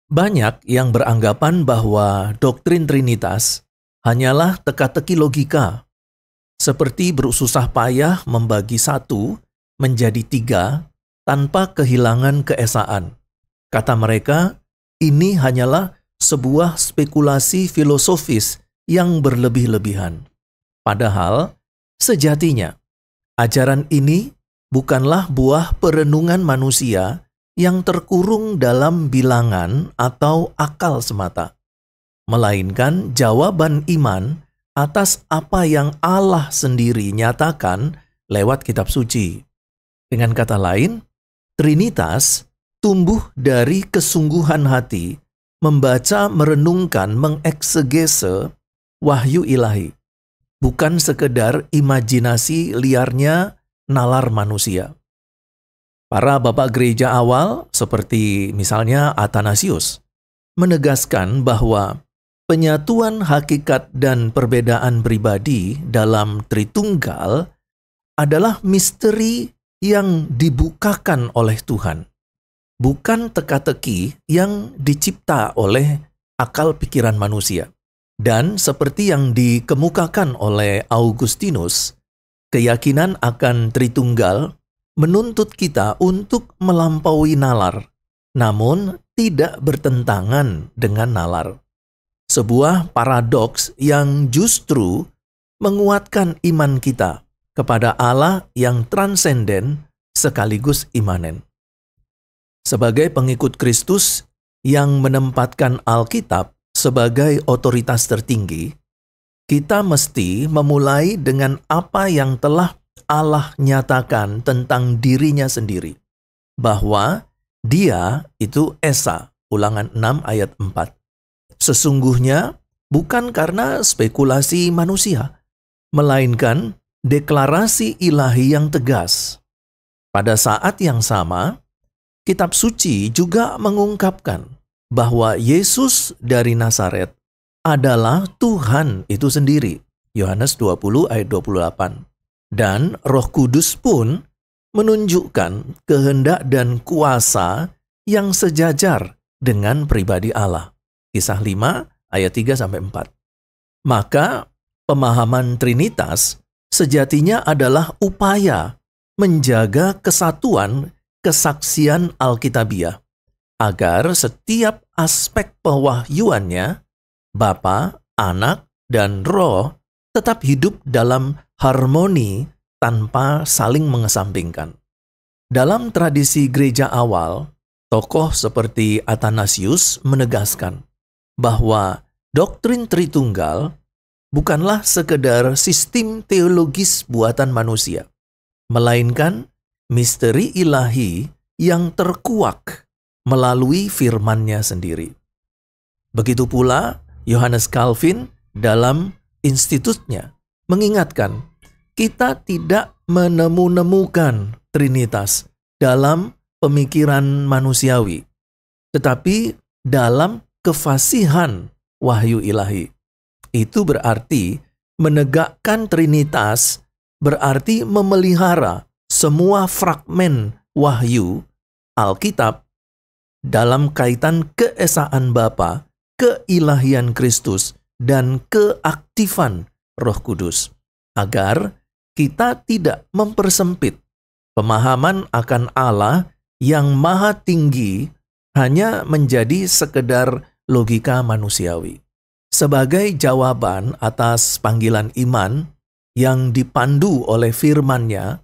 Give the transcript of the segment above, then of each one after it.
Banyak yang beranggapan bahwa doktrin Trinitas hanyalah teka-teki logika, seperti bersusah payah membagi satu menjadi tiga tanpa kehilangan keesaan. Kata mereka, ini hanyalah sebuah spekulasi filosofis yang berlebih-lebihan. Padahal, sejatinya, ajaran ini bukanlah buah perenungan manusia yang terkurung dalam bilangan atau akal semata, melainkan jawaban iman atas apa yang Allah sendiri nyatakan lewat kitab suci. Dengan kata lain, Trinitas tumbuh dari kesungguhan hati membaca, merenungkan, mengeksegese wahyu ilahi, bukan sekedar imajinasi liarnya nalar manusia. Para bapak gereja awal, seperti misalnya Athanasius, menegaskan bahwa penyatuan hakikat dan perbedaan pribadi dalam Tritunggal adalah misteri yang dibukakan oleh Tuhan, bukan teka-teki yang dicipta oleh akal pikiran manusia. Dan seperti yang dikemukakan oleh Augustinus, keyakinan akan Tritunggal menuntut kita untuk melampaui nalar, namun tidak bertentangan dengan nalar. Sebuah paradoks yang justru menguatkan iman kita kepada Allah yang transenden sekaligus imanen. Sebagai pengikut Kristus yang menempatkan Alkitab sebagai otoritas tertinggi, kita mesti memulai dengan apa yang telah Allah nyatakan tentang dirinya sendiri, bahwa Dia itu Esa, Ulangan 6 ayat 4. Sesungguhnya bukan karena spekulasi manusia, melainkan deklarasi ilahi yang tegas. Pada saat yang sama, kitab suci juga mengungkapkan bahwa Yesus dari Nazaret adalah Tuhan itu sendiri, Yohanes 20 ayat 28. Dan Roh Kudus pun menunjukkan kehendak dan kuasa yang sejajar dengan pribadi Allah. Kisah 5 ayat 3-4. Maka pemahaman Trinitas sejatinya adalah upaya menjaga kesatuan kesaksian Alkitabiah, agar setiap aspek pewahyuannya, Bapa, Anak, dan Roh tetap hidup dalam harmoni tanpa saling mengesampingkan. Dalam tradisi gereja awal, tokoh seperti Athanasius menegaskan bahwa doktrin Tritunggal bukanlah sekedar sistem teologis buatan manusia, melainkan misteri ilahi yang terkuak melalui firman-Nya sendiri. Begitu pula Yohanes Calvin dalam Institutnya mengingatkan, kita tidak menemukan Trinitas dalam pemikiran manusiawi, tetapi dalam kefasihan wahyu ilahi. Itu berarti menegakkan Trinitas berarti memelihara semua fragmen wahyu Alkitab dalam kaitan keesaan Bapa, keilahian Kristus, dan keaktifan Roh Kudus, agar kita tidak mempersempit pemahaman akan Allah yang maha tinggi hanya menjadi sekedar logika manusiawi. Sebagai jawaban atas panggilan iman yang dipandu oleh firman-Nya,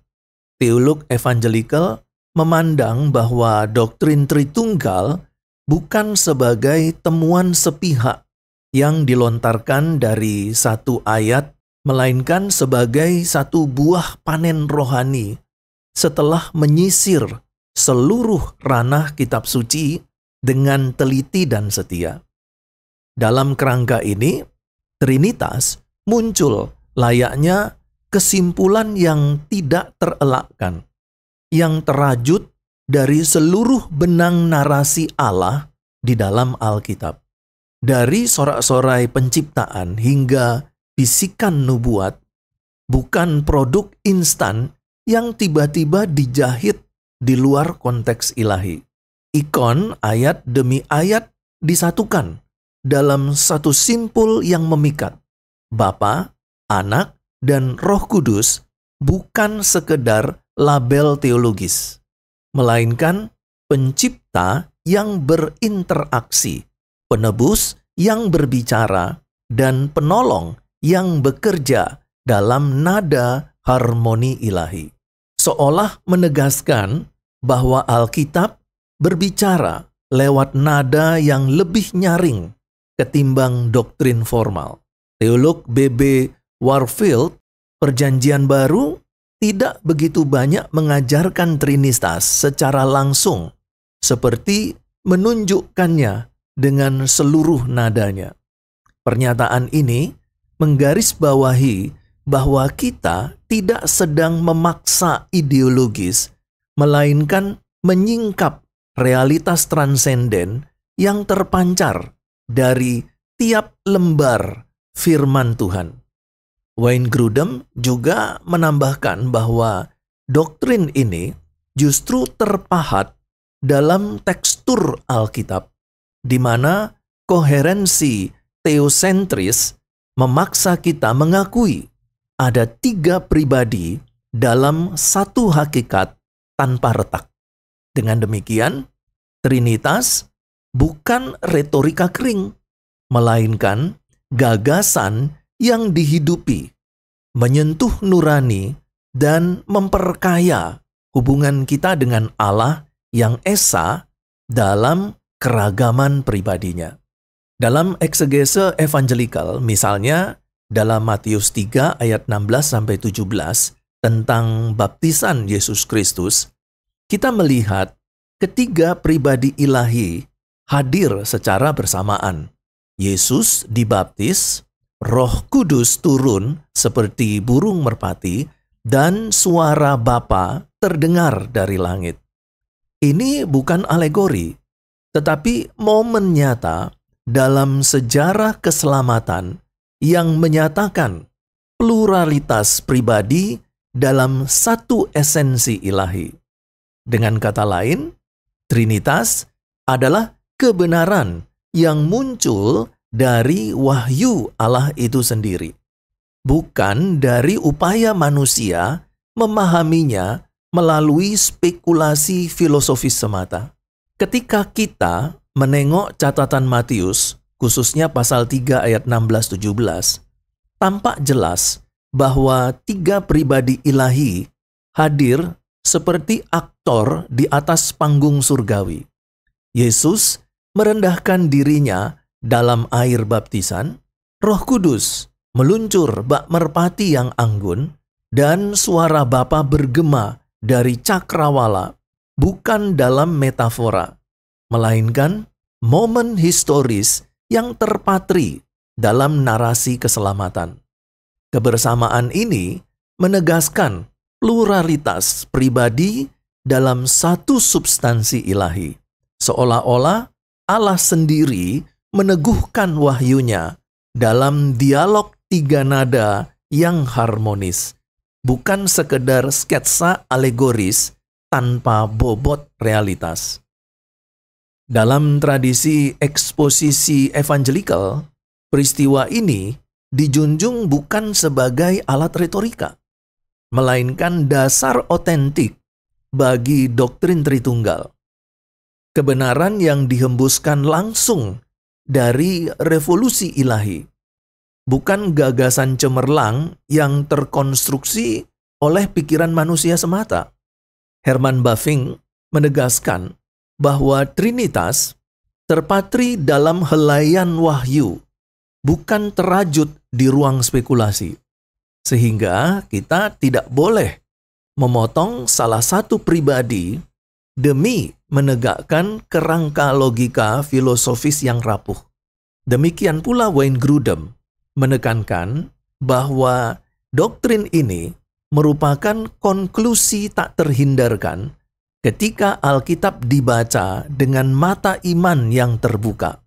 teolog evangelikal memandang bahwa doktrin Tritunggal bukan sebagai temuan sepihak yang dilontarkan dari satu ayat, melainkan sebagai satu buah panen rohani setelah menyisir seluruh ranah kitab suci dengan teliti dan setia. Dalam kerangka ini, Trinitas muncul layaknya kesimpulan yang tidak terelakkan, yang terajut dari seluruh benang narasi Allah di dalam Alkitab. Dari sorak-sorai penciptaan hingga bisikan nubuat, bukan produk instan yang tiba-tiba dijahit di luar konteks ilahi. Ikon ayat demi ayat disatukan dalam satu simpul yang memikat. Bapa, Anak, dan Roh Kudus bukan sekedar label teologis, melainkan pencipta yang berinteraksi, penebus yang berbicara, dan penolong yang bekerja dalam nada harmoni ilahi. Seolah menegaskan bahwa Alkitab berbicara lewat nada yang lebih nyaring ketimbang doktrin formal. Teolog B.B. Warfield, Perjanjian Baru, tidak begitu banyak mengajarkan Trinitas secara langsung, seperti menunjukkannya dengan seluruh nadanya. Pernyataan ini menggarisbawahi bahwa kita tidak sedang memaksa ideologis, melainkan menyingkap realitas transenden yang terpancar dari tiap lembar firman Tuhan. Wayne Grudem juga menambahkan bahwa doktrin ini justru terpahat dalam tekstur Alkitab, di mana koherensi teosentris memaksa kita mengakui ada 3 pribadi dalam satu hakikat tanpa retak. Dengan demikian, Trinitas bukan retorika kering, melainkan gagasan yang dihidupi, menyentuh nurani, dan memperkaya hubungan kita dengan Allah yang esa dalam keragaman pribadinya. Dalam eksegese evangelikal, misalnya dalam Matius 3 ayat 16-17 tentang baptisan Yesus Kristus, kita melihat ketiga pribadi ilahi hadir secara bersamaan. Yesus dibaptis, Roh Kudus turun seperti burung merpati, dan suara Bapa terdengar dari langit. Ini bukan alegori, tetapi momen nyata dalam sejarah keselamatan yang menyatakan pluralitas pribadi dalam satu esensi ilahi. Dengan kata lain, Trinitas adalah kebenaran yang muncul dari wahyu Allah itu sendiri, bukan dari upaya manusia memahaminya melalui spekulasi filosofis semata. Ketika kita menengok catatan Matius, khususnya pasal 3 ayat 16-17, tampak jelas bahwa 3 pribadi ilahi hadir seperti aktor di atas panggung surgawi. Yesus merendahkan dirinya dalam air baptisan, Roh Kudus meluncur bak merpati yang anggun, dan suara Bapa bergema dari cakrawala, bukan dalam metafora, melainkan momen historis yang terpatri dalam narasi keselamatan. Kebersamaan ini menegaskan pluralitas pribadi dalam satu substansi ilahi, seolah-olah Allah sendiri meneguhkan wahyunya dalam dialog 3 nada yang harmonis, bukan sekedar sketsa alegoris tanpa bobot realitas. Dalam tradisi eksposisi evangelikal, peristiwa ini dijunjung bukan sebagai alat retorika, melainkan dasar otentik bagi doktrin Tritunggal. Kebenaran yang dihembuskan langsung dari revolusi ilahi, bukan gagasan cemerlang yang terkonstruksi oleh pikiran manusia semata. Herman Bavinck menegaskan bahwa Trinitas terpatri dalam helaian wahyu, bukan terajut di ruang spekulasi. Sehingga kita tidak boleh memotong salah satu pribadi demi menegakkan kerangka logika filosofis yang rapuh. Demikian pula Wayne Grudem menekankan bahwa doktrin ini merupakan konklusi tak terhindarkan ketika Alkitab dibaca dengan mata iman yang terbuka,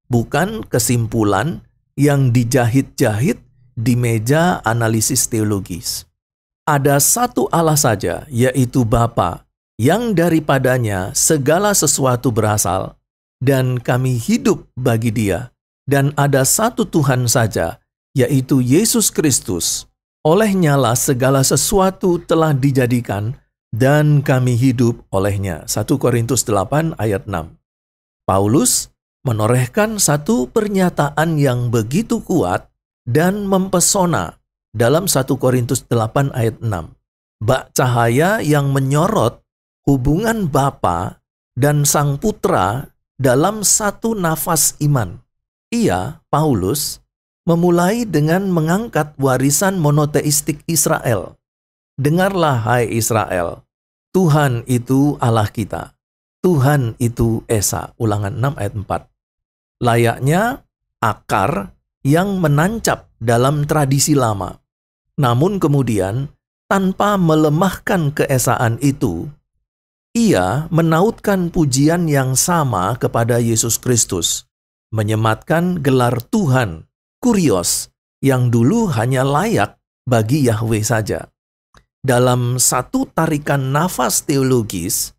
bukan kesimpulan yang dijahit-jahit di meja analisis teologis. Ada satu Allah saja, yaitu Bapa, yang daripadanya segala sesuatu berasal, dan kami hidup bagi Dia, dan ada satu Tuhan saja, yaitu Yesus Kristus. Olehnya-lah segala sesuatu telah dijadikan, dan kami hidup olehnya. 1 Korintus 8 ayat 6. Paulus menorehkan satu pernyataan yang begitu kuat dan mempesona dalam 1 Korintus 8 ayat 6. Bak cahaya yang menyorot hubungan Bapa dan Sang Putra dalam satu nafas iman. Ia, Paulus, memulai dengan mengangkat warisan monoteistik Israel. Dengarlah hai Israel, Tuhan itu Allah kita. Tuhan itu Esa. Ulangan 6 ayat 4. Layaknya akar yang menancap dalam tradisi lama. Namun kemudian, tanpa melemahkan keesaan itu, ia menautkan pujian yang sama kepada Yesus Kristus, menyematkan gelar Tuhan, Kurios, yang dulu hanya layak bagi Yahweh saja. Dalam satu tarikan nafas teologis,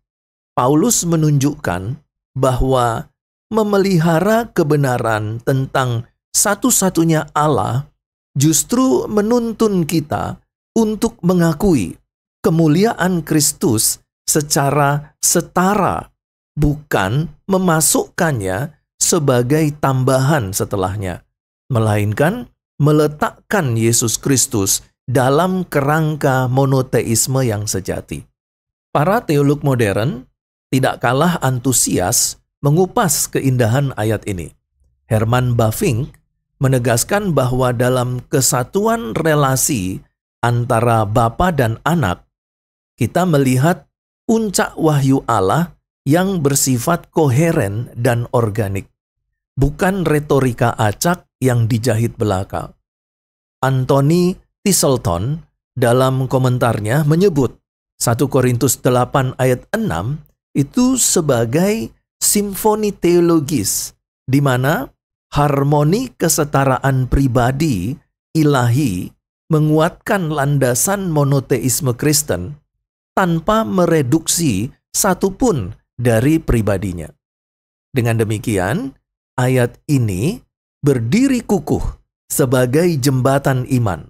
Paulus menunjukkan bahwa memelihara kebenaran tentang satu-satunya Allah justru menuntun kita untuk mengakui kemuliaan Kristus secara setara, bukan memasukkannya sebagai tambahan setelahnya, melainkan meletakkan Yesus Kristus dalam kerangka monoteisme yang sejati. Para teolog modern tidak kalah antusias mengupas keindahan ayat ini. Herman Bavinck menegaskan bahwa dalam kesatuan relasi antara Bapa dan Anak, kita melihat puncak wahyu Allah yang bersifat koheren dan organik, bukan retorika acak yang dijahit belaka. Anthony Tisselton dalam komentarnya menyebut 1 Korintus 8 ayat 6 itu sebagai simfoni teologis, di mana harmoni kesetaraan pribadi ilahi menguatkan landasan monoteisme Kristen tanpa mereduksi satupun dari pribadinya. Dengan demikian, ayat ini berdiri kukuh sebagai jembatan iman,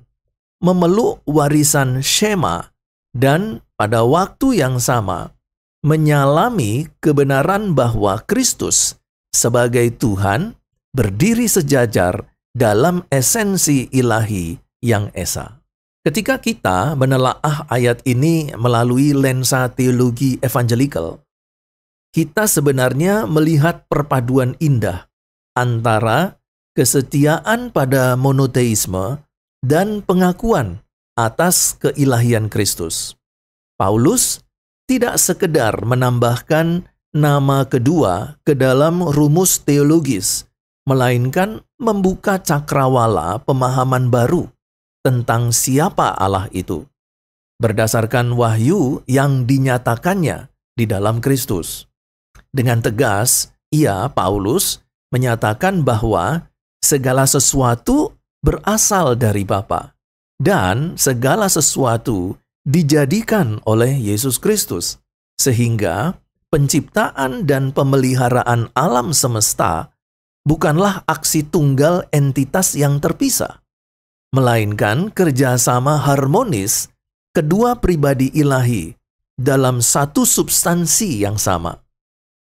memeluk warisan Shema, dan pada waktu yang sama menyalami kebenaran bahwa Kristus sebagai Tuhan berdiri sejajar dalam esensi ilahi yang esa. Ketika kita menelaah ayat ini melalui lensa teologi evangelikal, kita sebenarnya melihat perpaduan indah antara kesetiaan pada monoteisme dan pengakuan atas keilahian Kristus. Paulus tidak sekedar menambahkan nama kedua ke dalam rumus teologis, melainkan membuka cakrawala pemahaman baru tentang siapa Allah itu, berdasarkan wahyu yang dinyatakannya di dalam Kristus. Dengan tegas, Paulus, menyatakan bahwa segala sesuatu berasal dari Bapa, dan segala sesuatu dijadikan oleh Yesus Kristus, sehingga penciptaan dan pemeliharaan alam semesta bukanlah aksi tunggal entitas yang terpisah, melainkan kerjasama harmonis kedua pribadi ilahi dalam satu substansi yang sama,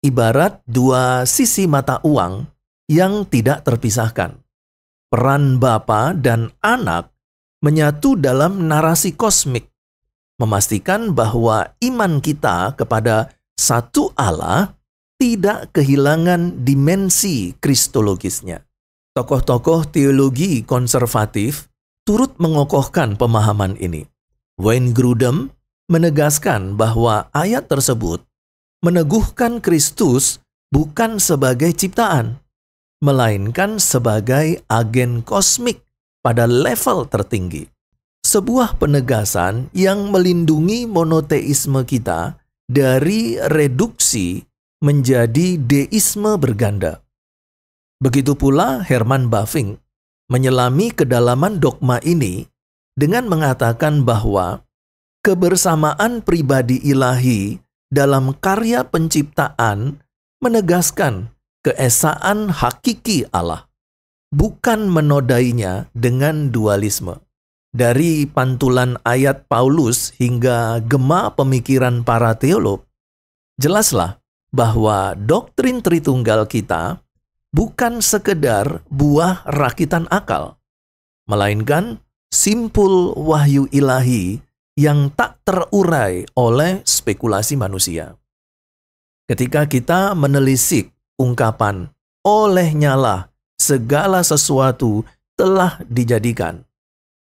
ibarat dua sisi mata uang yang tidak terpisahkan. Peran Bapa dan Anak menyatu dalam narasi kosmik, memastikan bahwa iman kita kepada satu Allah tidak kehilangan dimensi kristologisnya. Tokoh-tokoh teologi konservatif turut mengokohkan pemahaman ini. Wayne Grudem menegaskan bahwa ayat tersebut meneguhkan Kristus bukan sebagai ciptaan, melainkan sebagai agen kosmik pada level tertinggi. Sebuah penegasan yang melindungi monoteisme kita dari reduksi menjadi deisme berganda. Begitu pula Herman Bavinck menyelami kedalaman dogma ini dengan mengatakan bahwa kebersamaan pribadi ilahi dalam karya penciptaan menegaskan keesaan hakiki Allah, bukan menodainya dengan dualisme. Dari pantulan ayat Paulus hingga gema pemikiran para teolog, jelaslah bahwa doktrin Tritunggal kita bukan sekedar buah rakitan akal, melainkan simpul wahyu ilahi yang tak terurai oleh spekulasi manusia. Ketika kita menelisik ungkapan olehnya segala sesuatu telah dijadikan,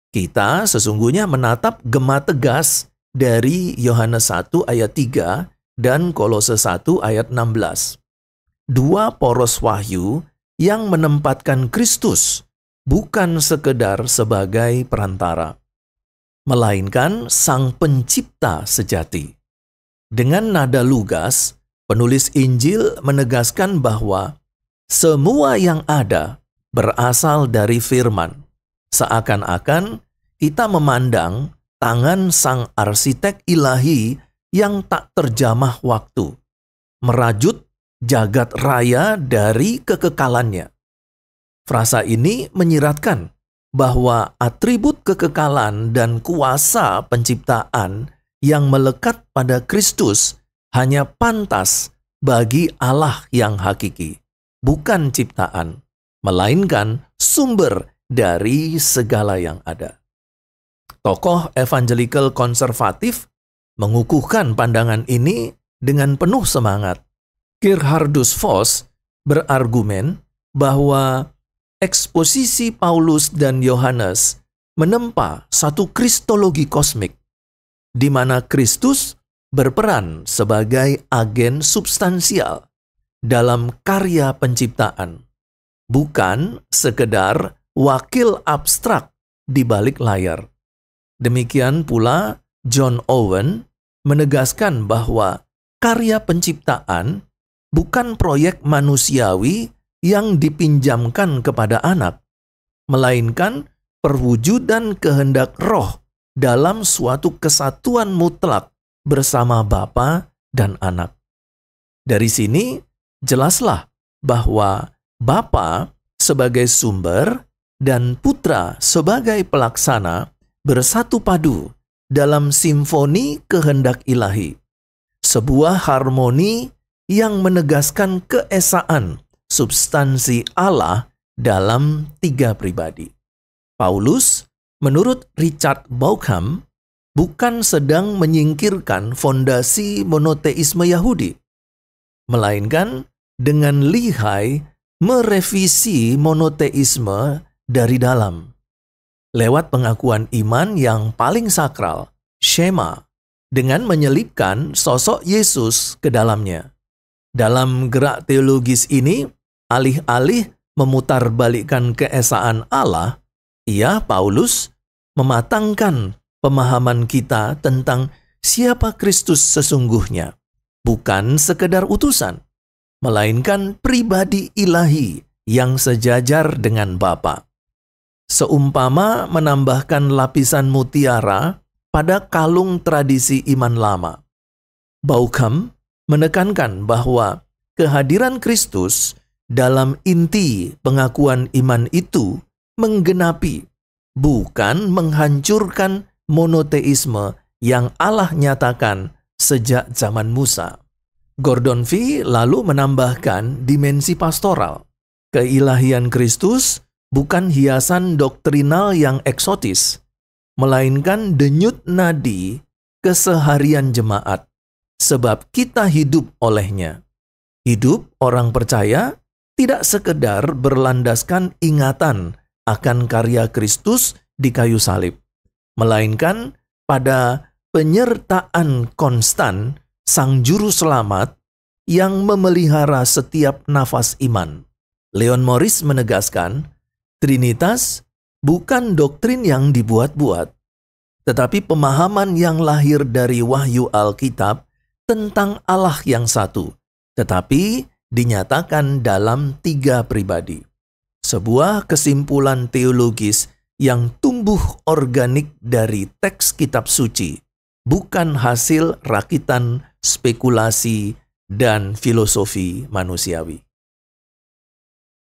kita sesungguhnya menatap gema tegas dari Yohanes 1 ayat 3 dan Kolose 1 ayat 16. Dua poros wahyu yang menempatkan Kristus bukan sekedar sebagai perantara, melainkan Sang Pencipta sejati. Dengan nada lugas, penulis Injil menegaskan bahwa semua yang ada berasal dari firman. Seakan-akan kita memandang tangan Sang Arsitek ilahi yang tak terjamah waktu, merajut jagat raya dari kekekalannya. Frasa ini menyiratkan bahwa atribut kekekalan dan kuasa penciptaan yang melekat pada Kristus hanya pantas bagi Allah yang hakiki, bukan ciptaan, melainkan sumber dari segala yang ada. Tokoh evangelikal konservatif mengukuhkan pandangan ini dengan penuh semangat. Gerhardus Voss berargumen bahwa eksposisi Paulus dan Yohanes menempa satu kristologi kosmik, di mana Kristus berperan sebagai agen substansial dalam karya penciptaan, bukan sekedar wakil abstrak di balik layar. Demikian pula John Owen menegaskan bahwa karya penciptaan bukan proyek manusiawi yang dipinjamkan kepada anak, melainkan perwujudan kehendak Roh dalam suatu kesatuan mutlak bersama Bapa dan Anak. Dari sini jelaslah bahwa Bapa sebagai sumber dan Putra sebagai pelaksana bersatu padu dalam simfoni kehendak ilahi. Sebuah harmoni yang menegaskan keesaan substansi Allah dalam tiga pribadi. Paulus, menurut Richard Bauckham, bukan sedang menyingkirkan fondasi monoteisme Yahudi, melainkan dengan lihai merevisi monoteisme dari dalam, lewat pengakuan iman yang paling sakral, Shema, dengan menyelipkan sosok Yesus ke dalamnya. Dalam gerak teologis ini, alih-alih memutarbalikkan keesaan Allah, Paulus, mematangkan pemahaman kita tentang siapa Kristus sesungguhnya, bukan sekedar utusan, melainkan pribadi ilahi yang sejajar dengan Bapa. Seumpama menambahkan lapisan mutiara pada kalung tradisi iman lama. Bauckham menekankan bahwa kehadiran Kristus dalam inti pengakuan iman itu menggenapi, bukan menghancurkan monoteisme yang Allah nyatakan sejak zaman Musa. Gordon Fee lalu menambahkan dimensi pastoral. Keilahian Kristus bukan hiasan doktrinal yang eksotis, melainkan denyut nadi keseharian jemaat, sebab kita hidup olehnya. Hidup orang percaya tidak sekedar berlandaskan ingatan akan karya Kristus di kayu salib, melainkan pada penyertaan konstan Sang Juru Selamat yang memelihara setiap nafas iman. Leon Morris menegaskan, Trinitas bukan doktrin yang dibuat-buat, tetapi pemahaman yang lahir dari wahyu Alkitab tentang Allah yang satu, tetapi dinyatakan dalam tiga pribadi. Sebuah kesimpulan teologis yang tumbuh organik dari teks kitab suci, bukan hasil rakitan spekulasi dan filosofi manusiawi.